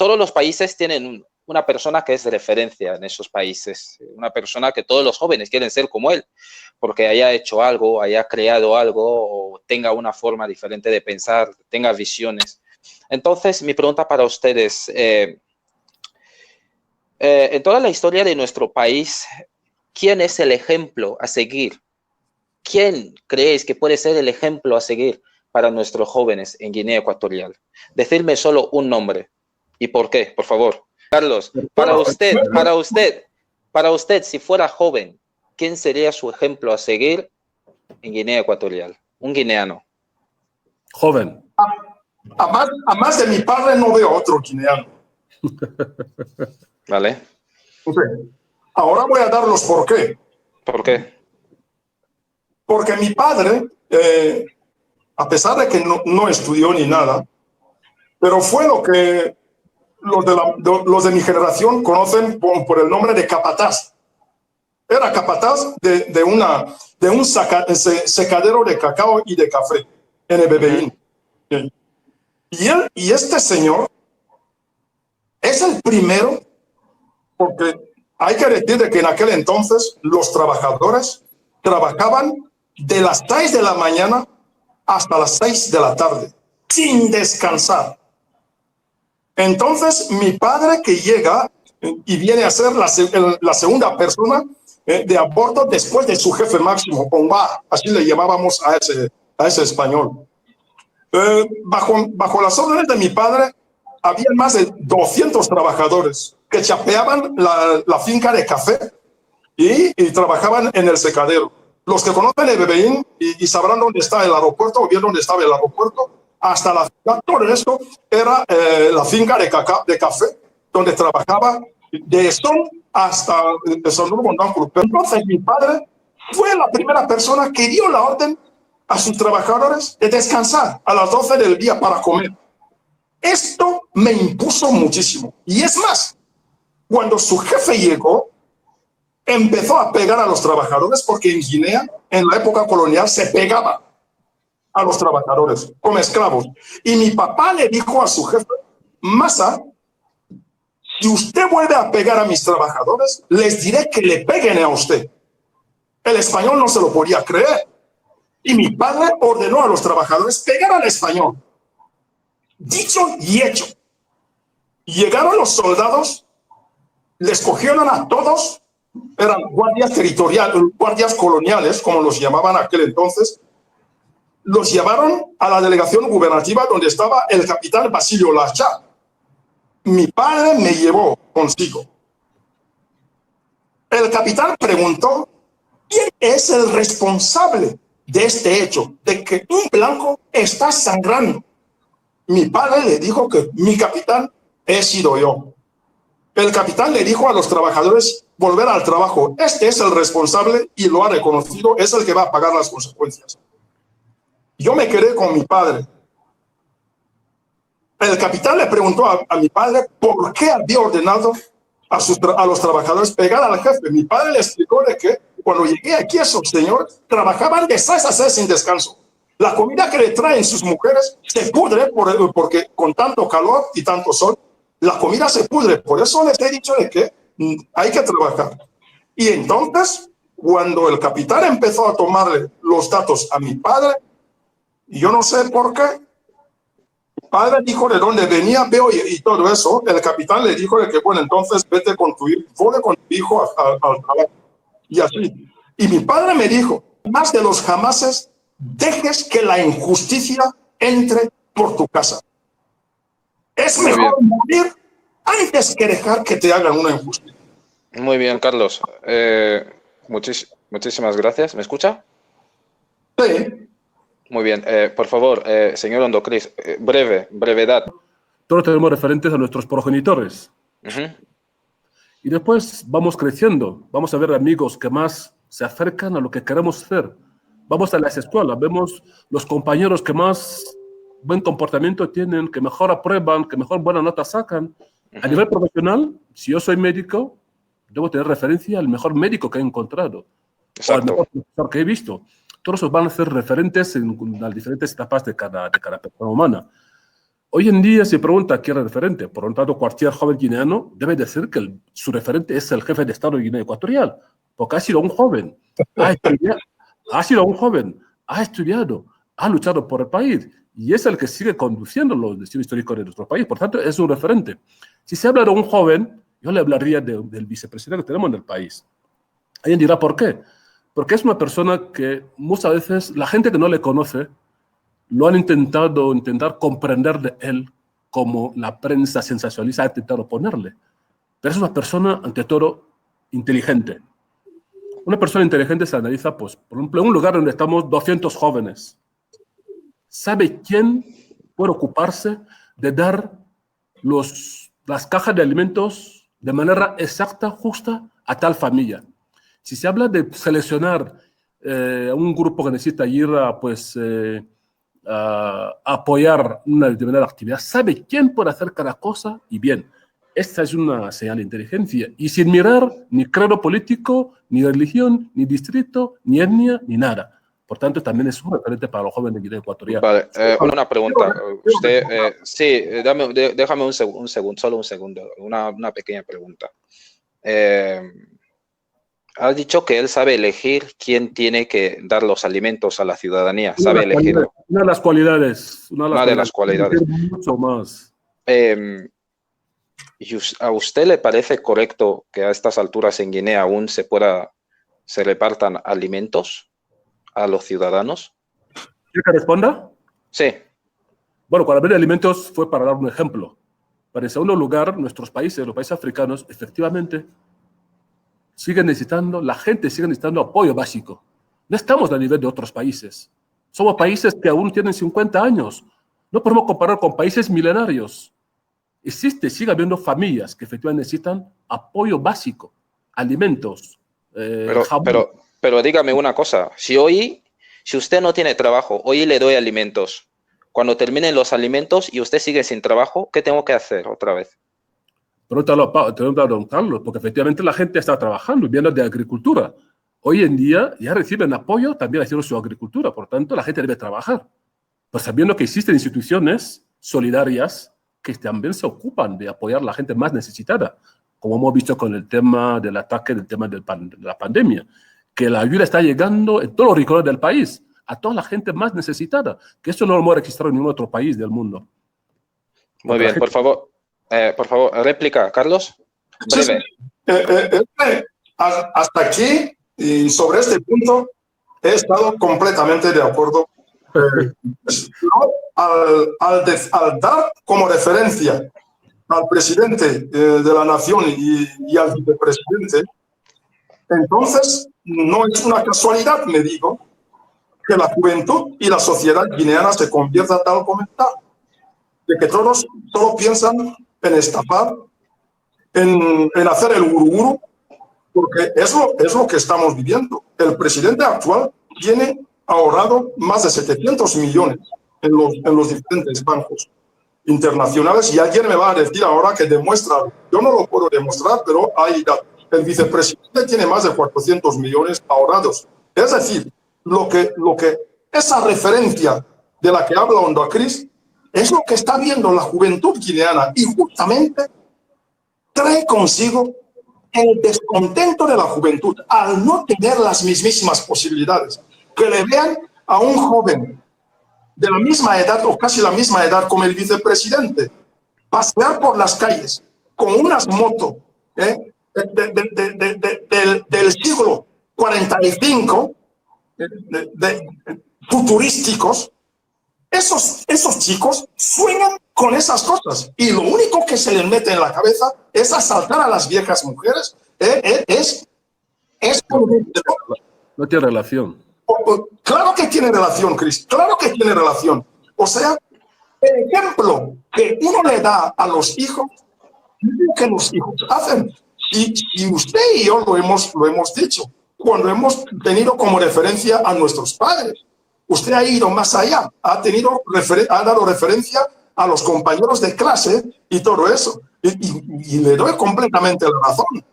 todos los países tienen una persona que es de referencia en esos países, una persona que todos los jóvenes quieren ser como él, porque haya hecho algo, haya creado algo o tenga una forma diferente de pensar, tenga visiones. Entonces, mi pregunta para ustedes, en toda la historia de nuestro país, ¿quién es el ejemplo a seguir? ¿Quién creéis que puede ser el ejemplo a seguir para nuestros jóvenes en Guinea Ecuatorial? Decidme solo un nombre. ¿Y por qué? Por favor. Carlos, para usted, si fuera joven, ¿quién sería su ejemplo a seguir en Guinea Ecuatorial? Un guineano. Joven. A más de mi padre no veo otro guineano. ¿Vale? Okay. Ahora voy a dar los por qué. ¿Por qué? Porque mi padre, a pesar de que no estudió ni nada, pero fue lo que los de mi generación conocen por el nombre de capataz. Era capataz de un secadero de cacao y de café en el Bebeín. Y este señor es el primero, porque hay que decir de que en aquel entonces los trabajadores trabajaban de las 6 de la mañana hasta las 6 de la tarde, sin descansar. Entonces, mi padre que llega y viene a ser la segunda persona de a bordo después de su jefe máximo, Omba, así le llamábamos a ese español. Bajo las órdenes de mi padre, había más de 200 trabajadores que chapeaban la finca de café y trabajaban en el secadero. Los que conocen el Bebeín y sabrán dónde está el aeropuerto, o bien dónde estaba el aeropuerto, hasta la finca, todo esto era la finca de café, donde trabajaba de Son hasta San Montancur. Entonces mi padre fue la primera persona que dio la orden a sus trabajadores de descansar a las 12 del día para comer. Esto me impuso muchísimo. Y es más, cuando su jefe llegó, empezó a pegar a los trabajadores, porque en Guinea, en la época colonial, se pegaba a los trabajadores como esclavos. Y mi papá le dijo a su jefe: Masa, si usted vuelve a pegar a mis trabajadores, les diré que le peguen a usted. El español no se lo podía creer. Y mi padre ordenó a los trabajadores pegar al español. Dicho y hecho. Llegaron los soldados, les cogieron a todos, eran guardias territoriales, guardias coloniales, como los llamaban aquel entonces. Los llevaron a la delegación gubernativa donde estaba el capitán Basilio Lacha. Mi padre me llevó consigo. El capitán preguntó: ¿quién es el responsable de este hecho, de que un blanco está sangrando? Mi padre le dijo que mi capitán he sido yo. El capitán le dijo a los trabajadores volver al trabajo. Este es el responsable y lo ha reconocido, es el que va a pagar las consecuencias. Yo me quedé con mi padre. El capitán le preguntó a mi padre por qué había ordenado a los trabajadores pegar al jefe. Mi padre le explicó de que cuando llegué aquí, esos señores trabajaban de 6 a 6 sin descanso. La comida que le traen sus mujeres se pudre porque con tanto calor y tanto sol, la comida se pudre. Por eso les he dicho de que hay que trabajar. Y entonces, cuando el capitán empezó a tomarle los datos a mi padre, yo no sé por qué, mi padre dijo de dónde venía, veo y todo eso. El capitán le dijo de que, bueno, entonces vete con tu hijo al trabajo. Y así. Y mi padre me dijo: más de los jamases, dejes que la injusticia entre por tu casa. Es mejor morir antes que dejar que te hagan una injusticia. Muy bien, Carlos. Muchísimas gracias. ¿Me escucha? Sí. Muy bien. Por favor, señor Ondocris, brevedad. Todos tenemos referentes a nuestros progenitores. Y después vamos creciendo. Vamos a ver amigos que más se acercan a lo que queremos ser. Vamos a las escuelas, vemos los compañeros que más buen comportamiento tienen, que mejor aprueban, que mejor buena nota sacan. A nivel profesional, si yo soy médico, debo tener referencia al mejor médico que he encontrado. Exacto. O al mejor profesor que he visto. Todos esos van a ser referentes en las diferentes etapas de cada persona humana. Hoy en día se pregunta quién es el referente. Por lo tanto, cualquier joven guineano debe decir que su referente es el jefe de Estado de Guinea Ecuatorial, porque ha sido un joven, ha estudiado, ha luchado por el país y es el que sigue conduciendo los destinos históricos de nuestro país. Por tanto, es un referente. Si se habla de un joven, yo le hablaría del vicepresidente que tenemos en el país. Alguien dirá, ¿por qué? Porque es una persona que muchas veces la gente que no le conoce lo han intentar comprender de él como la prensa sensacionalista ha intentado ponerle. Pero es una persona, ante todo, inteligente. Una persona inteligente se analiza, pues, por ejemplo, en un lugar donde estamos 200 jóvenes. Sabe quién puede ocuparse de dar las cajas de alimentos de manera exacta, justa, a tal familia. Si se habla de seleccionar a un grupo que necesita ir a apoyar una determinada actividad, sabe quién puede hacer cada cosa y bien. Esta es una señal de inteligencia y sin mirar ni credo político, ni religión, ni distrito, ni etnia, ni nada. Por tanto, también es un referente para los jóvenes de Guinea Ecuatorial. Vale, una pregunta. Usted, sí, déjame un segundo, solo un segundo, una pequeña pregunta. Ha dicho que él sabe elegir quién tiene que dar los alimentos a la ciudadanía, sabe elegirlo. Una de las cualidades. Una de las cualidades. Mucho más. ¿Y a usted le parece correcto que a estas alturas en Guinea aún se repartan alimentos a los ciudadanos? ¿Quiere que responda? Sí. Bueno, cuando hablé de alimentos fue para dar un ejemplo. Pero en segundo lugar, nuestros países, los países africanos, efectivamente, la gente sigue necesitando apoyo básico. No estamos a nivel de otros países. Somos países que aún tienen 50 años. No podemos comparar con países milenarios. Sigue habiendo familias que efectivamente necesitan apoyo básico, alimentos, jabón. Pero dígame una cosa, si usted no tiene trabajo, hoy le doy alimentos, cuando terminen los alimentos y usted sigue sin trabajo, ¿qué tengo que hacer otra vez? Pregúntalo a don Carlos, porque efectivamente la gente está trabajando, viendo de agricultura. Hoy en día ya reciben apoyo también haciendo su agricultura, por tanto la gente debe trabajar. Pues sabiendo que existen instituciones solidarias que también se ocupan de apoyar a la gente más necesitada, como hemos visto con el tema del ataque, del tema de la pandemia, que la ayuda está llegando en todos los rincones del país, a toda la gente más necesitada, que esto no lo hemos registrado en ningún otro país del mundo. Muy bien, por favor, réplica, Carlos. Breve. Hasta aquí, y sobre este punto, he estado completamente de acuerdo. Al dar como referencia al presidente de la nación y al vicepresidente, entonces no es una casualidad, me digo, que la juventud y la sociedad guineana se convierta tal como está, de que todos solo piensan en estafar, en hacer el guruguru, porque es lo que estamos viviendo. El presidente actual tiene ahorrado más de 700 millones en los diferentes bancos internacionales y alguien me va a decir ahora que demuestra, yo no lo puedo demostrar, pero hay datos. El vicepresidente tiene más de 400 millones ahorrados. Es decir, lo que esa referencia de la que habla Ondacris es lo que está viendo la juventud guineana y justamente trae consigo el descontento de la juventud al no tener las mismísimas posibilidades. Que le vean a un joven de la misma edad o casi la misma edad como el vicepresidente pasear por las calles con unas motos del siglo 45 futurísticos. Esos chicos sueñan con esas cosas y lo único que se les mete en la cabeza es asaltar a las viejas mujeres. No tiene relación. Claro que tiene relación, Chris, claro que tiene relación. O sea, el ejemplo que uno le da a los hijos, que los hijos hacen. Y usted y yo lo hemos dicho, cuando hemos tenido como referencia a nuestros padres. Usted ha ido más allá, ha dado referencia a los compañeros de clase y todo eso. Y le doy completamente la razón.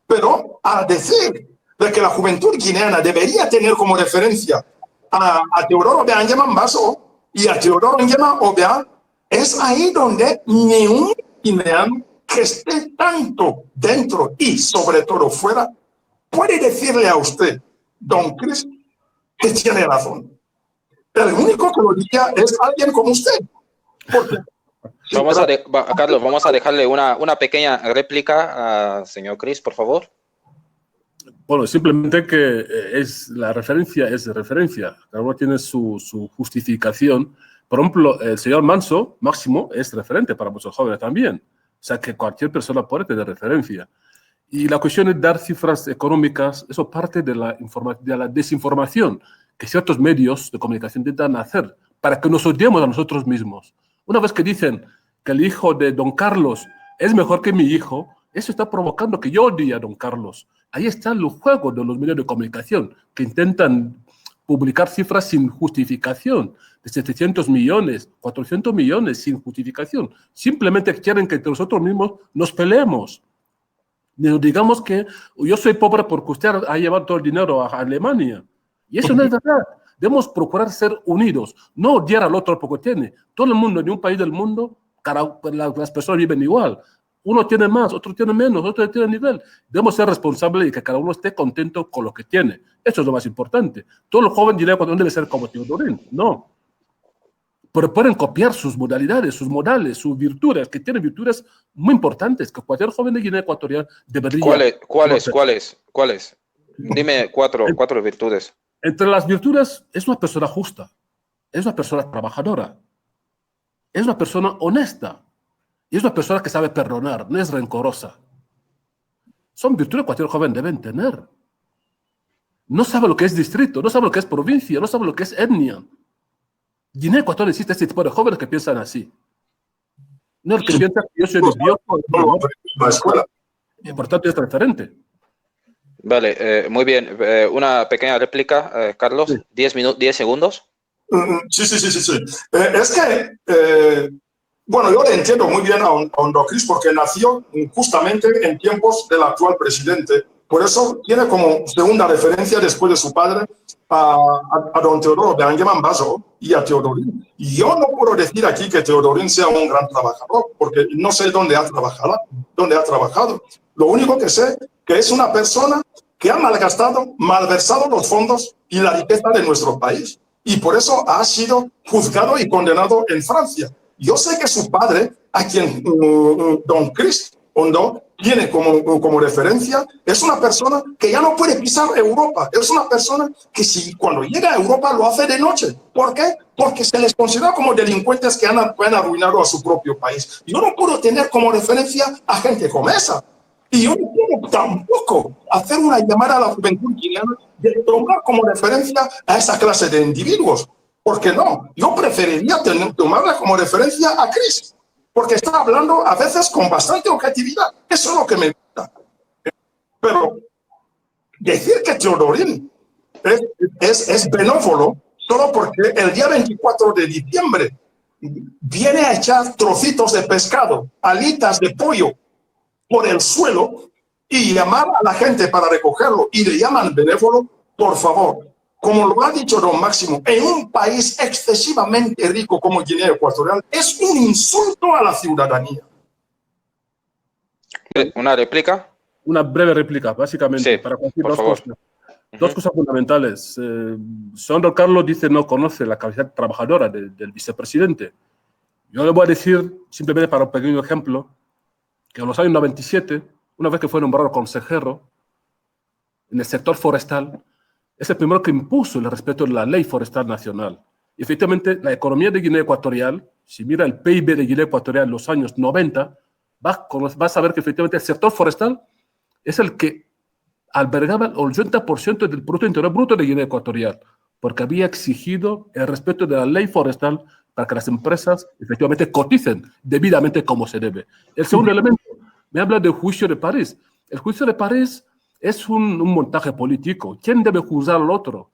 Pero al decir de que la juventud guineana debería tener como referencia a Teodoro Obiang Yema Mbaso y a Teodoro Obiang es ahí donde ni un guineano que esté tanto dentro y sobre todo fuera puede decirle a usted, don Chris, que tiene razón. El único que lo diría es alguien como usted. Porque, Carlos, vamos a dejarle una pequeña réplica al señor Chris, por favor. Bueno, simplemente que la referencia es de referencia. Cada uno tiene su justificación. Por ejemplo, el señor Máximo, es referente para muchos jóvenes también. O sea, que cualquier persona puede tener referencia. Y la cuestión es dar cifras económicas, eso parte de la desinformación que ciertos medios de comunicación intentan hacer para que nos odiemos a nosotros mismos. Una vez que dicen que el hijo de don Carlos es mejor que mi hijo, eso está provocando que yo odie a don Carlos. Ahí está el juego de los medios de comunicación que intentan publicar cifras sin justificación, de 700 millones, 400 millones sin justificación. Simplemente quieren que entre nosotros mismos nos peleemos. Nos digamos que yo soy pobre porque usted ha llevado todo el dinero a Alemania. Y eso no es verdad. Debemos procurar ser unidos, no odiar al otro porque tiene. Todo el mundo, en un país del mundo, las personas viven igual. Uno tiene más, otro tiene menos, otro tiene nivel. Debemos ser responsables y que cada uno esté contento con lo que tiene. Eso es lo más importante. Todo el joven dirá cuando debe ser como Teodorín. No. Pero pueden copiar sus modalidades, sus modales, sus virtudes, que tienen virtudes muy importantes, que cualquier joven de Guinea Ecuatorial debería... ¿Cuáles? Dime cuatro virtudes. Entre las virtudes, es una persona justa, es una persona trabajadora, es una persona honesta, y es una persona que sabe perdonar, no es rencorosa. Son virtudes que cualquier joven debe tener. No sabe lo que es distrito, no sabe lo que es provincia, no sabe lo que es etnia. Guinea Ecuatorial existe este tipo de jóvenes que piensan así. No el que piensa que yo soy idiota, la escuela. Y por tanto es referente. Vale, muy bien. Una pequeña réplica, Carlos. Sí. 10 segundos. Sí. Es que, bueno, yo le entiendo muy bien a don Chris porque nació justamente en tiempos del actual presidente. Por eso tiene como segunda referencia después de su padre a don Teodoro de Angeman Basso y a Teodorín. Y yo no puedo decir aquí que Teodorín sea un gran trabajador porque no sé dónde ha trabajado. Lo único que sé que es una persona que ha malversado los fondos y la riqueza de nuestro país. Y por eso ha sido juzgado y condenado en Francia. Yo sé que su padre, a quien don Chris Hondo tiene como referencia, es una persona que ya no puede pisar Europa. Es una persona que cuando llega a Europa lo hace de noche. ¿Por qué? Porque se les considera como delincuentes que han arruinado a su propio país. Yo no puedo tener como referencia a gente como esa. Y yo no quiero tampoco hacer una llamada a la juventud guineana de tomar como referencia a esa clase de individuos. Porque no, yo preferiría tomarla como referencia a Chris, porque está hablando a veces con bastante objetividad. Eso es lo que me gusta. Pero decir que Teodorín es benévolo solo porque el día 24 de diciembre viene a echar trocitos de pescado, alitas de pollo por el suelo y llamar a la gente para recogerlo y le llaman benévolo, por favor, como lo ha dicho don Máximo, en un país excesivamente rico como Guinea Ecuatorial, es un insulto a la ciudadanía. ¿Una réplica? Una breve réplica, básicamente, Sí, para cumplir por dos favor. cosas. Dos cosas fundamentales. Señor don Carlos dice no conoce la calidad trabajadora del vicepresidente. Yo le voy a decir, simplemente para un pequeño ejemplo, que en los años 97, una vez que fue nombrado consejero en el sector forestal, es el primero que impuso el respeto de la ley forestal nacional. Y efectivamente, la economía de Guinea Ecuatorial, si mira el PIB de Guinea Ecuatorial en los años 90, va a saber que efectivamente el sector forestal es el que albergaba el 80% del Producto Interior Bruto de Guinea Ecuatorial, porque había exigido el respeto de la ley forestal para que las empresas efectivamente coticen debidamente como se debe. El segundo elemento, me habla del juicio de París. El juicio de París es un montaje político. ¿Quién debe juzgar al otro?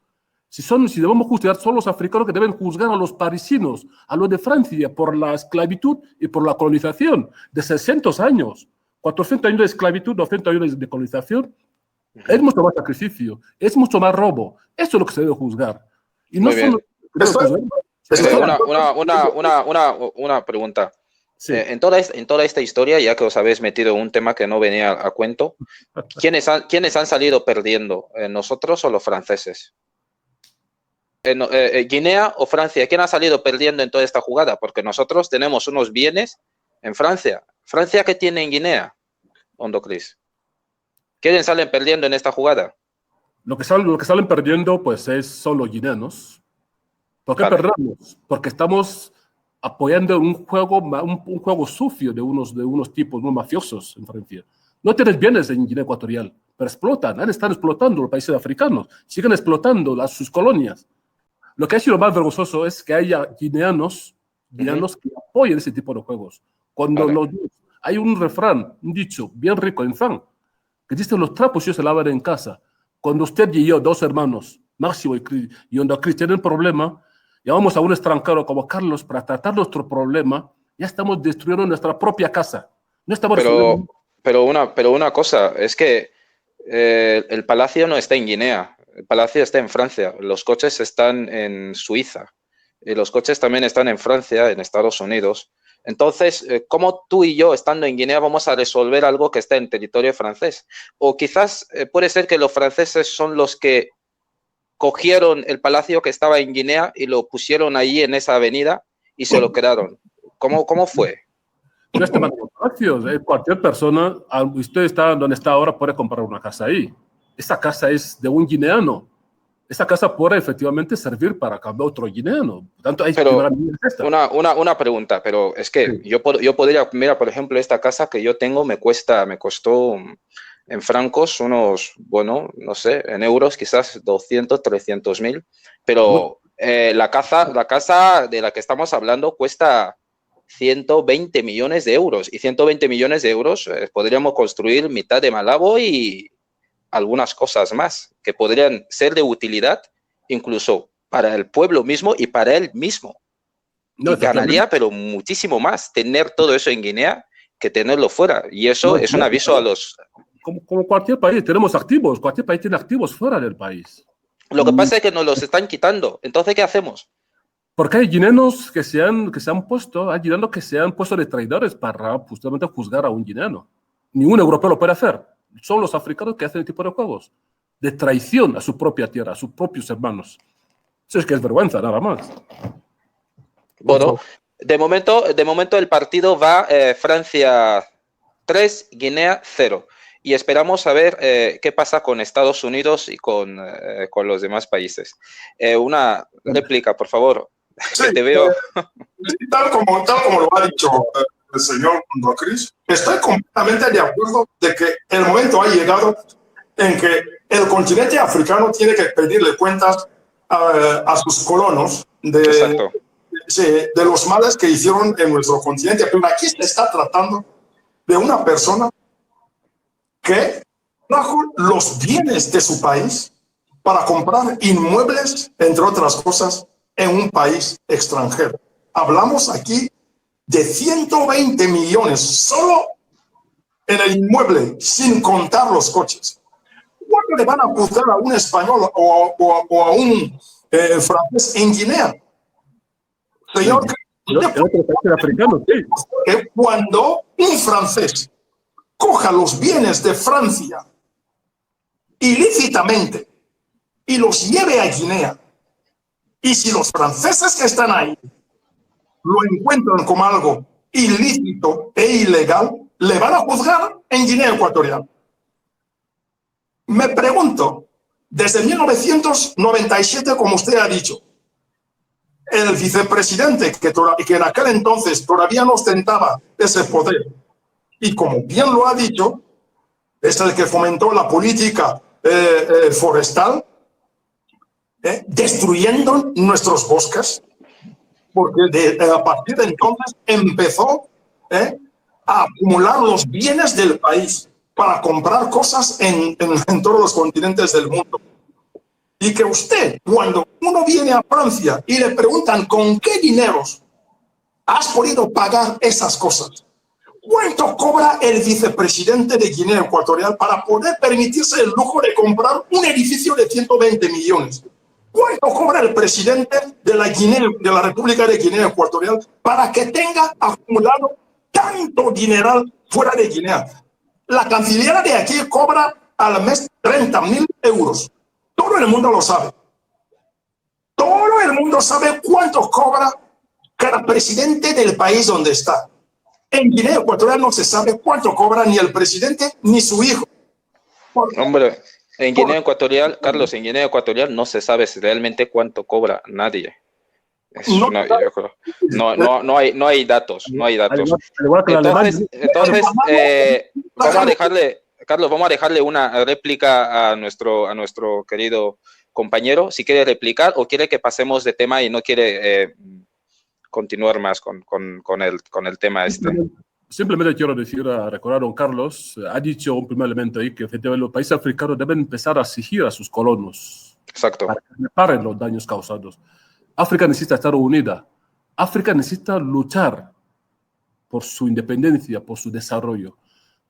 Si debemos juzgar, son los africanos que deben juzgar a los parisinos, a los de Francia, por la esclavitud y por la colonización de 600 años. 400 años de esclavitud, 200 años de colonización. Es mucho más sacrificio, es mucho más robo. Eso es lo que se debe juzgar. Y no solo Una pregunta. Sí. En toda esta historia, ya que os habéis metido en un tema que no venía a cuento, ¿quiénes han salido perdiendo? ¿Nosotros o los franceses? ¿Guinea o Francia? ¿Quién ha salido perdiendo en toda esta jugada? Porque nosotros tenemos unos bienes en Francia. ¿Francia qué tiene en Guinea, Hondo Cris? ¿Quiénes salen perdiendo en esta jugada? Lo que salen perdiendo, pues, son los guineanos. ¿Por qué perdemos? Porque estamos apoyando un juego sucio de unos tipos muy mafiosos en Francia. No tienes bienes en Guinea Ecuatorial, pero explotan, están explotando los países africanos, siguen explotando sus colonias. Lo que ha sido más vergonzoso es que haya guineanos que apoyen ese tipo de juegos. Hay un refrán, un dicho bien rico en fan, que dice: los trapos se lavan en casa. Cuando usted y yo, dos hermanos, Máximo y Hondo Cris, tienen un problema, llamamos a un extranjero como Carlos para tratar nuestro problema, ya estamos destruyendo nuestra propia casa. No estamos pero una cosa, es que el palacio no está en Guinea, el palacio está en Francia, los coches están en Suiza, y los coches también están en Francia, en Estados Unidos. Entonces, ¿cómo tú y yo, estando en Guinea, vamos a resolver algo que está en territorio francés? O quizás puede ser que los franceses son los que cogieron el palacio que estaba en Guinea y lo pusieron ahí en esa avenida y se lo quedaron. ¿Cómo fue? No es tema de palacios. Cualquier persona, usted está donde está ahora, puede comprar una casa ahí. Esa casa es de un guineano. Esa casa puede efectivamente servir para cambiar otro guineano. Tanto hay una pregunta, pero es que sí. yo podría, mira, por ejemplo, esta casa que yo tengo me costó en francos unos, bueno, no sé, en euros quizás 200, 300 mil, pero la casa de la que estamos hablando cuesta 120 millones de euros, y 120 millones de euros podríamos construir mitad de Malabo y algunas cosas más que podrían ser de utilidad incluso para el pueblo mismo y para él mismo. Y ganaría, pero muchísimo más, tener todo eso en Guinea que tenerlo fuera. Y eso es un aviso a los... Como cualquier país, tenemos activos. Cualquier país tiene activos fuera del país. Lo que pasa es que nos los están quitando. Entonces, ¿qué hacemos? Porque hay guineanos que se han puesto de traidores para justamente juzgar a un guineano. Ningún europeo lo puede hacer. Son los africanos que hacen el tipo de juegos de traición a su propia tierra, a sus propios hermanos. Eso es que es vergüenza, nada más. Bueno, de momento el partido va Francia 3, Guinea 0. Y esperamos a ver qué pasa con Estados Unidos y con los demás países. Una réplica, por favor. Sí, te veo. Tal como lo ha dicho el señor Hondo Cris, estoy completamente de acuerdo de que el momento ha llegado en que el continente africano tiene que pedirle cuentas a sus colonos de los males que hicieron en nuestro continente. Pero aquí se está tratando de una persona que trajo los bienes de su país para comprar inmuebles, entre otras cosas, en un país extranjero. Hablamos aquí de 120 millones solo en el inmueble, sin contar los coches. ¿Cuánto le van a juzgar a un español o a un francés en Guinea? Señor, que cuando un francés coja los bienes de Francia ilícitamente y los lleve a Guinea, y si los franceses que están ahí lo encuentran como algo ilícito e ilegal, le van a juzgar en Guinea Ecuatorial. Me pregunto, desde 1997, como usted ha dicho, el vicepresidente, que en aquel entonces todavía no ostentaba ese poder, y como bien lo ha dicho, es el que fomentó la política forestal, destruyendo nuestros bosques, porque a partir de entonces empezó a acumular los bienes del país para comprar cosas en todos los continentes del mundo. Y que usted, cuando uno viene a Francia y le preguntan con qué dineros has podido pagar esas cosas, ¿cuánto cobra el vicepresidente de Guinea Ecuatorial para poder permitirse el lujo de comprar un edificio de 120 millones? ¿Cuánto cobra el presidente de la República de Guinea Ecuatorial para que tenga acumulado tanto dineral fuera de Guinea? La canciller de aquí cobra al mes 30.000 euros. Todo el mundo lo sabe. Todo el mundo sabe cuánto cobra cada presidente del país donde está. En Guinea Ecuatorial no se sabe cuánto cobra ni el presidente ni su hijo. Hombre, en Guinea Ecuatorial, Carlos, en Guinea Ecuatorial no se sabe realmente cuánto cobra nadie. No hay datos, no hay datos. Entonces, vamos a dejarle, Carlos, vamos a dejarle una réplica a nuestro querido compañero, si quiere replicar o quiere que pasemos de tema y no quiere continuar más con el tema este. Simplemente quiero recordar a don Carlos, ha dicho un primer elemento ahí, que efectivamente los países africanos deben empezar a exigir a sus colonos. Exacto. Para que reparen los daños causados. África necesita estar unida. África necesita luchar por su independencia, por su desarrollo.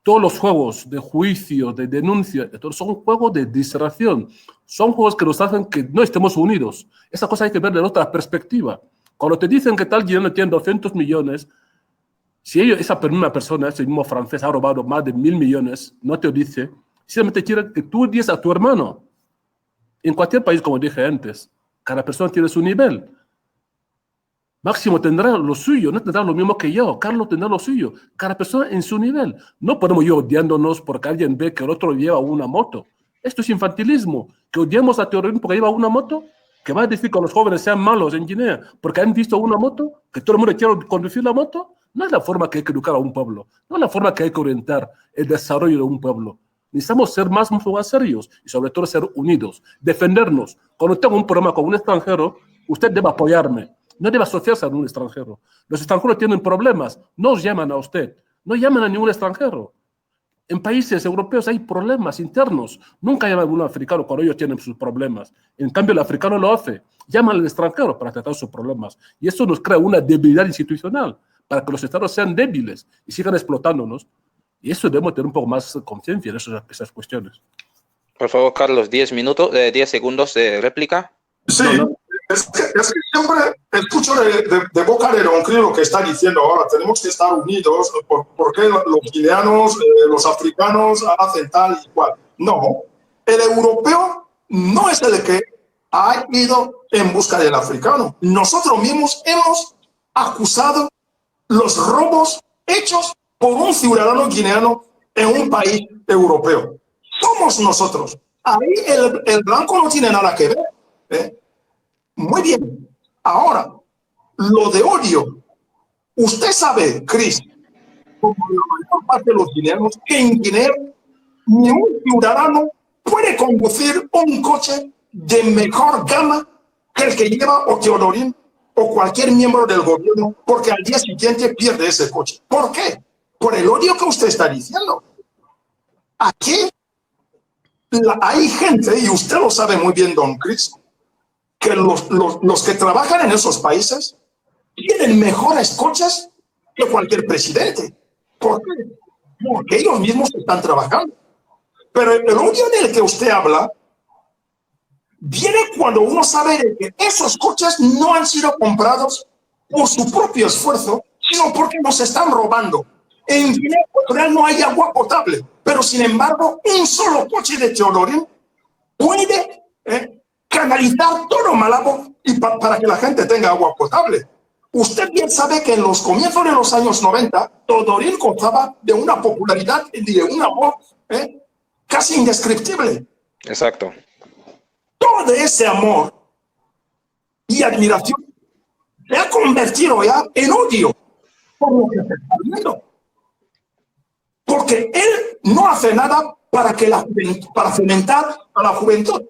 Todos los juegos de juicio, de denuncia, son juegos de distracción. Son juegos que nos hacen que no estemos unidos. Esa cosa hay que ver de otra perspectiva. Cuando te dicen que tal guineano tiene 200 millones, si esa misma persona, ese mismo francés, ha robado más de 1.000 millones, no te lo dice, simplemente quiere que tú digas a tu hermano. En cualquier país, como dije antes, cada persona tiene su nivel. Máximo tendrá lo suyo, no tendrá lo mismo que yo. Carlos tendrá lo suyo. Cada persona en su nivel. No podemos ir odiándonos porque alguien ve que el otro lleva una moto. Esto es infantilismo. Que odiamos a terrorismo porque lleva una moto, que va a decir que los jóvenes sean malos en Guinea porque han visto una moto, que todo el mundo quiere conducir la moto. No es la forma que hay que educar a un pueblo. No es la forma que hay que orientar el desarrollo de un pueblo. Necesitamos ser más serios y sobre todo ser unidos, defendernos. Cuando tengo un problema con un extranjero, usted debe apoyarme, no debe asociarse a un extranjero. Los extranjeros tienen problemas, no os llaman a usted, no llaman a ningún extranjero. En países europeos hay problemas internos, nunca llaman a un africano cuando ellos tienen sus problemas. En cambio, el africano lo hace, llaman al extranjero para tratar sus problemas. Y eso nos crea una debilidad institucional, para que los estados sean débiles y sigan explotándonos. Y eso debemos tener un poco más conciencia de esas cuestiones. Por favor, Carlos, 10 segundos de réplica. Sí, es que siempre escucho de boca de don Cris lo que está diciendo ahora. Tenemos que estar unidos porque los guineanos, los africanos hacen tal y cual. No, el europeo no es el que ha ido en busca del africano. Nosotros mismos hemos acusado los robos hechos por un ciudadano guineano en un país europeo. Somos nosotros. Ahí el blanco no tiene nada que ver. Muy bien. Ahora, lo de odio. Usted sabe, Cris, como la mayor parte de los guineanos, que en Guinea ni un ciudadano puede conducir un coche de mejor gama que el que lleva o Teodorín o cualquier miembro del gobierno, porque al día siguiente pierde ese coche. ¿Por qué? Por el odio que usted está diciendo. Aquí hay gente, y usted lo sabe muy bien, don Cris, que los que trabajan en esos países tienen mejores coches que cualquier presidente. ¿Por qué? Porque ellos mismos están trabajando. Pero el odio del que usted habla viene cuando uno sabe que esos coches no han sido comprados por su propio esfuerzo, sino porque nos están robando. En Guinea Ecuatorial no hay agua potable, pero sin embargo, un solo coche de Teodorín puede canalizar todo Malabo y para que la gente tenga agua potable. Usted bien sabe que en los comienzos de los años 90, Teodorín gozaba de una popularidad y de un amor casi indescriptible. Exacto. Todo ese amor y admiración se ha convertido ya en odio por lo que se está viendo. Porque él no hace nada para fomentar a la juventud.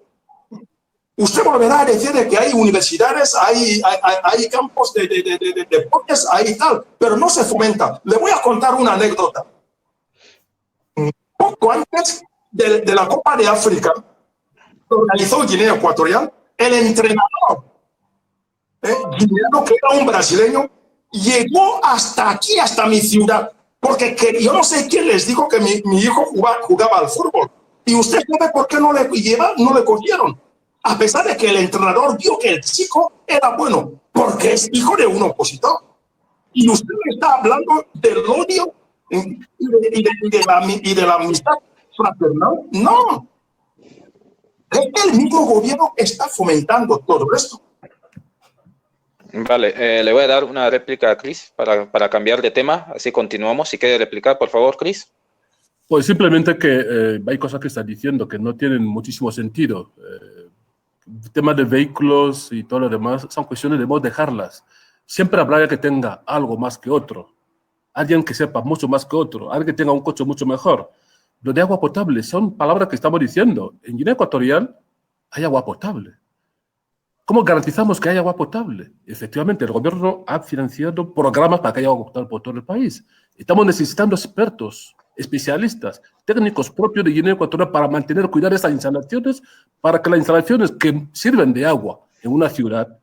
Usted volverá a decir que hay universidades, hay campos de deportes, hay tal, pero no se fomenta. Le voy a contar una anécdota. Poco antes de la Copa de África, que organizó Guinea Ecuatorial, el entrenador guineano, que era un brasileño, llegó hasta aquí, hasta mi ciudad, porque yo no sé quién les dijo que mi hijo jugaba al fútbol. Y usted sabe por qué no le cogieron. a pesar de que el entrenador vio que el chico era bueno, porque es hijo de un opositor. Y usted está hablando del odio y de la amistad fraternal. No. Es que el mismo gobierno está fomentando todo esto. Vale, le voy a dar una réplica a Chris para cambiar de tema, así continuamos. Si quiere replicar, por favor, Chris. Pues simplemente que hay cosas que está diciendo que no tienen muchísimo sentido. El tema de vehículos y todo lo demás son cuestiones, debemos dejarlas. Siempre habrá alguien que tenga algo más que otro, alguien que sepa mucho más que otro, alguien que tenga un coche mucho mejor. Lo de agua potable son palabras que estamos diciendo. En Guinea Ecuatorial hay agua potable. ¿Cómo garantizamos que haya agua potable? Efectivamente, el gobierno ha financiado programas para que haya agua potable por todo el país. Estamos necesitando expertos, especialistas, técnicos propios de Guinea Ecuatorial para mantener, cuidar esas instalaciones, para que las instalaciones que sirven de agua en una ciudad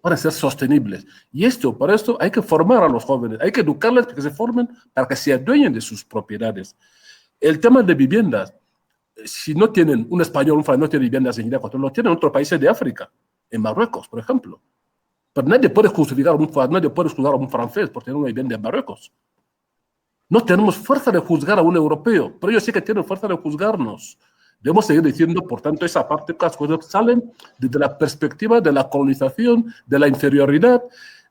van a ser sostenibles. Y para esto hay que formar a los jóvenes, hay que educarles para que se formen, para que se adueñen de sus propiedades. El tema de viviendas, si no tienen un español, un francés, no tiene viviendas en Guinea Ecuatorial, lo tienen en otros países de África, en Marruecos, por ejemplo. Pero nadie puede juzgar a un francés por tener una vivienda en Marruecos. No tenemos fuerza de juzgar a un europeo, pero ellos sí que tienen fuerza de juzgarnos. Debemos seguir diciendo, por tanto, esa parte, las cosas salen desde la perspectiva de la colonización, de la inferioridad,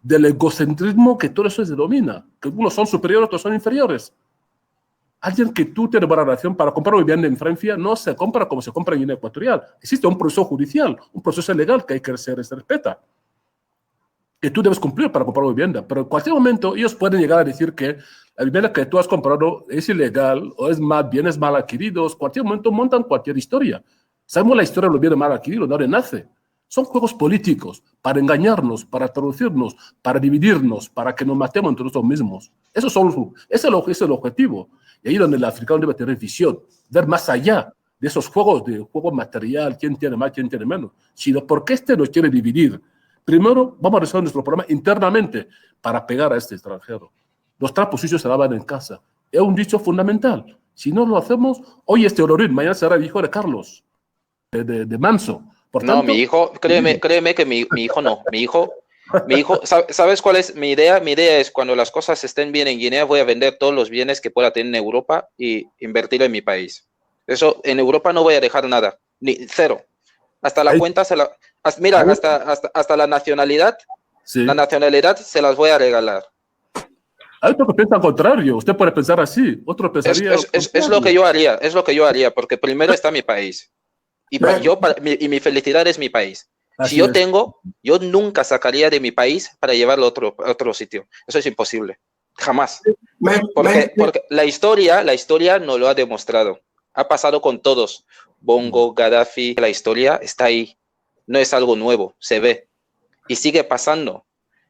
del egocentrismo, que todo eso se domina, que unos son superiores, otros son inferiores. Alguien que tú tienes buena relación para comprar una vivienda en Francia no se compra como se compra en Guinea Ecuatorial. Existe un proceso judicial, un proceso legal que hay que se respeta, que tú debes cumplir para comprar una vivienda. Pero en cualquier momento ellos pueden llegar a decir que la vivienda que tú has comprado es ilegal o es bienes mal adquiridos. En cualquier momento montan cualquier historia. Sabemos la historia de los bienes mal adquiridos, de dónde nace. Son juegos políticos para engañarnos, para traducirnos, para dividirnos, para que nos matemos entre nosotros mismos. Ese es el objetivo. Y ahí es donde el africano debe tener visión, ver más allá de esos juegos, de juego material, quién tiene más, quién tiene menos, sino porque nos quiere dividir. Primero, vamos a resolver nuestro problema internamente para pegar a este extranjero. Los trapos sucios se lavan en casa. Es un dicho fundamental. Si no lo hacemos, hoy es Teodorín, mañana será el hijo de Carlos, de Manso. Por tanto, no, mi hijo, créeme que mi hijo no. Mi hijo, ¿sabes cuál es mi idea? Mi idea es cuando las cosas estén bien en Guinea, voy a vender todos los bienes que pueda tener en Europa y invertir en mi país. Eso, en Europa no voy a dejar nada, ni cero. Hasta la cuenta mira, hasta la nacionalidad, sí. La nacionalidad se las voy a regalar. Hay otro que piensa al contrario, usted puede pensar así, otro pensaría... Es lo que yo haría, porque primero está mi país. Y mi felicidad es mi país. Así si yo nunca sacaría de mi país para llevarlo a otro sitio. Eso es imposible. Jamás. Porque la historia nos lo ha demostrado. Ha pasado con todos. Bongo, Gaddafi, la historia está ahí. No es algo nuevo, se ve. Y sigue pasando.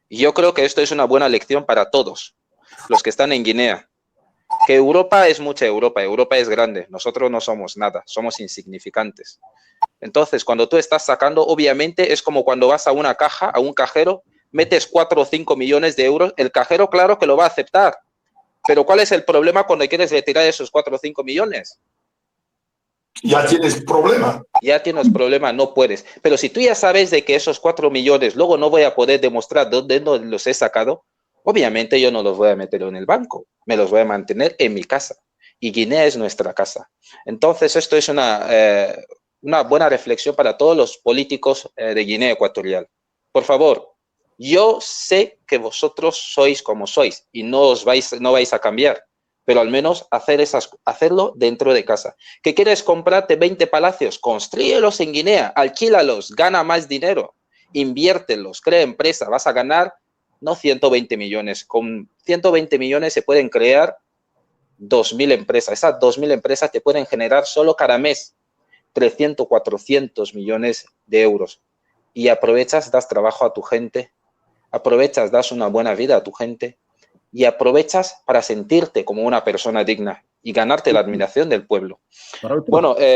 Y yo creo que esto es una buena lección para todos los que están en Guinea. Que Europa es mucha Europa es grande. Nosotros no somos nada, somos insignificantes. Entonces, cuando tú estás sacando, obviamente es como cuando vas a una caja, a un cajero, metes 4 o 5 millones de euros, el cajero claro que lo va a aceptar. Pero ¿cuál es el problema cuando quieres retirar esos 4 o 5 millones? Ya tienes problema. Ya tienes problema, no puedes. Pero si tú ya sabes de que esos 4 millones luego no voy a poder demostrar dónde los he sacado, obviamente yo no los voy a meter en el banco, me los voy a mantener en mi casa. Y Guinea es nuestra casa. Entonces, esto es una buena reflexión para todos los políticos de Guinea Ecuatorial. Por favor, yo sé que vosotros sois como sois y no vais a cambiar, pero al menos hacerlo dentro de casa. ¿Qué quieres comprarte 20 palacios? Constríelos en Guinea, alquílalos, gana más dinero, inviértelos, crea empresa, vas a ganar no 120 millones, con 120 millones se pueden crear 2.000 empresas. Esas 2.000 empresas te pueden generar solo cada mes 300, 400 millones de euros. Y aprovechas, das trabajo a tu gente, aprovechas, das una buena vida a tu gente y aprovechas para sentirte como una persona digna y ganarte la admiración del pueblo. Bueno,